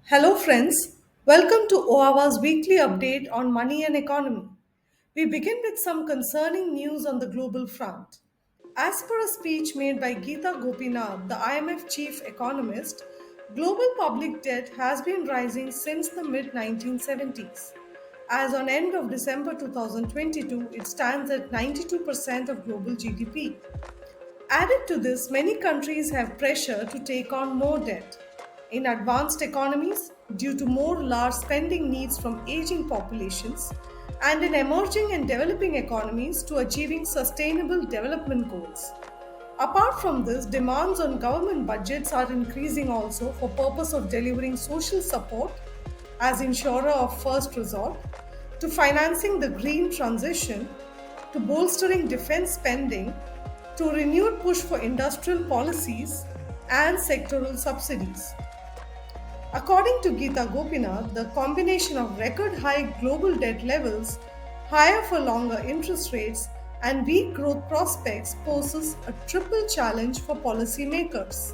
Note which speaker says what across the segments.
Speaker 1: Hello, friends. Welcome to OAWA's weekly update on money and economy. We begin with some concerning news on the global front. As per a speech made by Geeta Gopinath, the IMF chief economist, global public debt has been rising since the mid 1970s. As on end of December 2022, it stands at 92% of global GDP. Added to this, many countries have pressure to take on more debt. In advanced economies, due to more large spending needs from aging populations, and in emerging and developing economies to achieving sustainable development goals. Apart from this, demands on government budgets are increasing also for purpose of delivering social support as insurer of first resort, to financing the green transition, to bolstering defense spending, to renewed push for industrial policies and sectoral subsidies. According to Geeta Gopinath, the combination of record high global debt levels, higher for longer interest rates, and weak growth prospects poses a triple challenge for policymakers.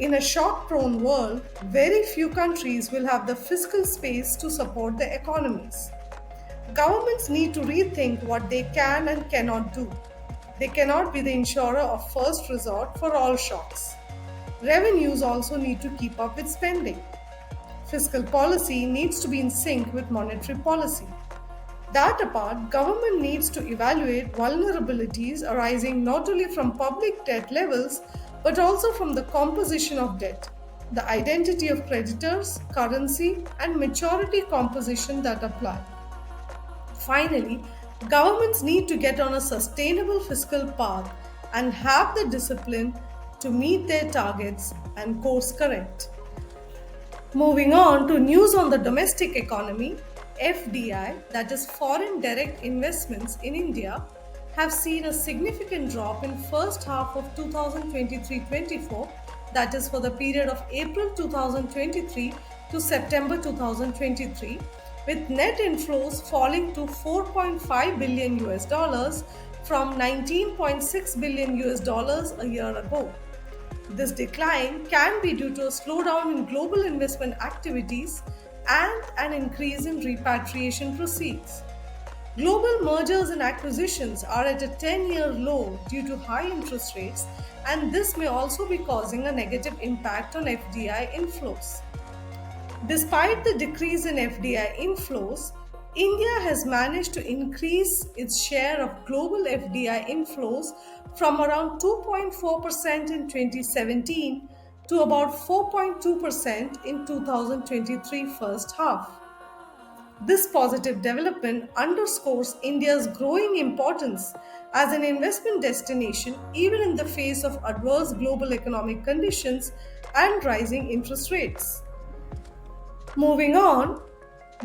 Speaker 1: In a shock prone world, very few countries will have the fiscal space to support their economies. Governments need to rethink what they can and cannot do. They cannot be the insurer of first resort for all shocks. Revenues also need to keep up with spending. Fiscal policy needs to be in sync with monetary policy. That apart, government needs to evaluate vulnerabilities arising not only from public debt levels but also from the composition of debt, the identity of creditors, currency, and maturity composition that apply. Finally, governments need to get on a sustainable fiscal path and have the discipline to meet their targets and course correct. Moving on to news on the domestic economy, FDI, that is foreign direct investments in India, have seen a significant drop in first half of 2023-24, that is for the period of April 2023 to September 2023, with net inflows falling to 4.5 billion US dollars from 19.6 billion US dollars a year ago. This decline can be due to a slowdown in global investment activities and an increase in repatriation proceeds. Global mergers and acquisitions are at a 10-year low due to high interest rates, and this may also be causing a negative impact on FDI inflows. Despite the decrease in FDI inflows, India has managed to increase its share of global FDI inflows from around 2.4% in 2017 to about 4.2% in 2023 first half. This positive development underscores India's growing importance as an investment destination even in the face of adverse global economic conditions and rising interest rates. Moving on,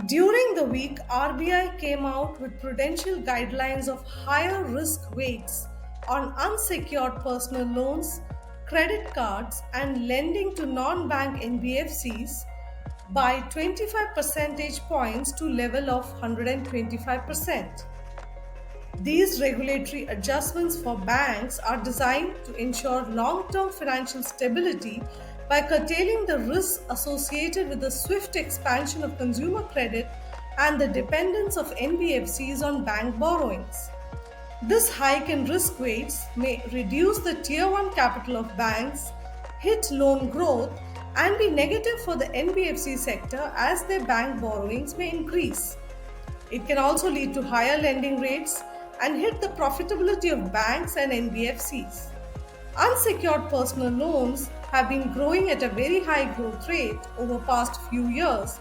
Speaker 1: during the week, RBI came out with prudential guidelines of higher risk weights on unsecured personal loans, credit cards, and lending to non-bank NBFCs by 25 percentage points to level of 125%. These regulatory adjustments for banks are designed to ensure long-term financial stability by curtailing the risks associated with the swift expansion of consumer credit and the dependence of NBFCs on bank borrowings. This hike in risk weights may reduce the Tier 1 capital of banks, hit loan growth, and be negative for the NBFC sector as their bank borrowings may increase. It can also lead to higher lending rates and hit the profitability of banks and NBFCs. Unsecured personal loans have been growing at a very high growth rate over past few years,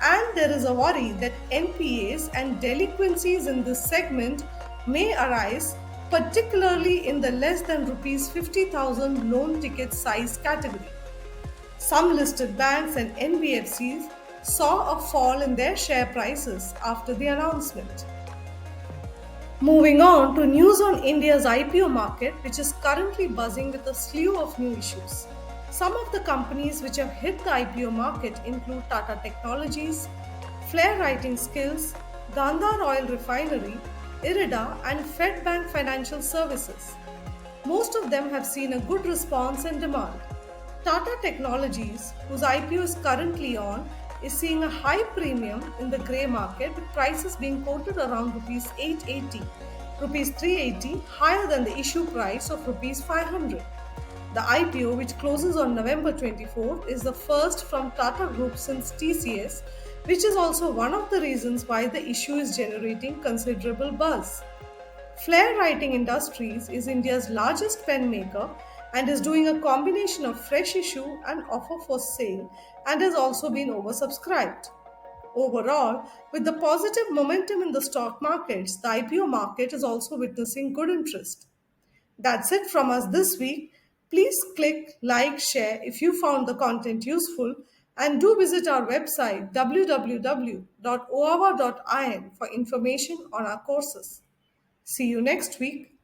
Speaker 1: and there is a worry that NPAs and delinquencies in this segment may arise, particularly in the less than rupees 50,000 loan ticket size category. Some listed banks and NBFCs saw a fall in their share prices after the announcement. Moving on to news on India's IPO market, which is currently buzzing with a slew of new issues. Some of the companies which have hit the IPO market include Tata Technologies, Flair Writing Skills, Gandhar Oil Refinery, Irida, and Fedbank Financial Services. Most of them have seen a good response and demand. Tata Technologies, whose IPO is currently on, is seeing a high premium in the grey market with prices being quoted around rupees 880, rupees 380 higher than the issue price of rupees 500. The IPO, which closes on November 24th, is the first from Tata Group since TCS, which is also one of the reasons why the issue is generating considerable buzz. Flair Writing Industries is India's largest pen maker and is doing a combination of fresh issue and offer for sale and has also been oversubscribed. Overall, with the positive momentum in the stock markets, the IPO market is also witnessing good interest. That's it from us this week. Please click like, share if you found the content useful, and do visit our website www.oawa.in for information on our courses. See you next week.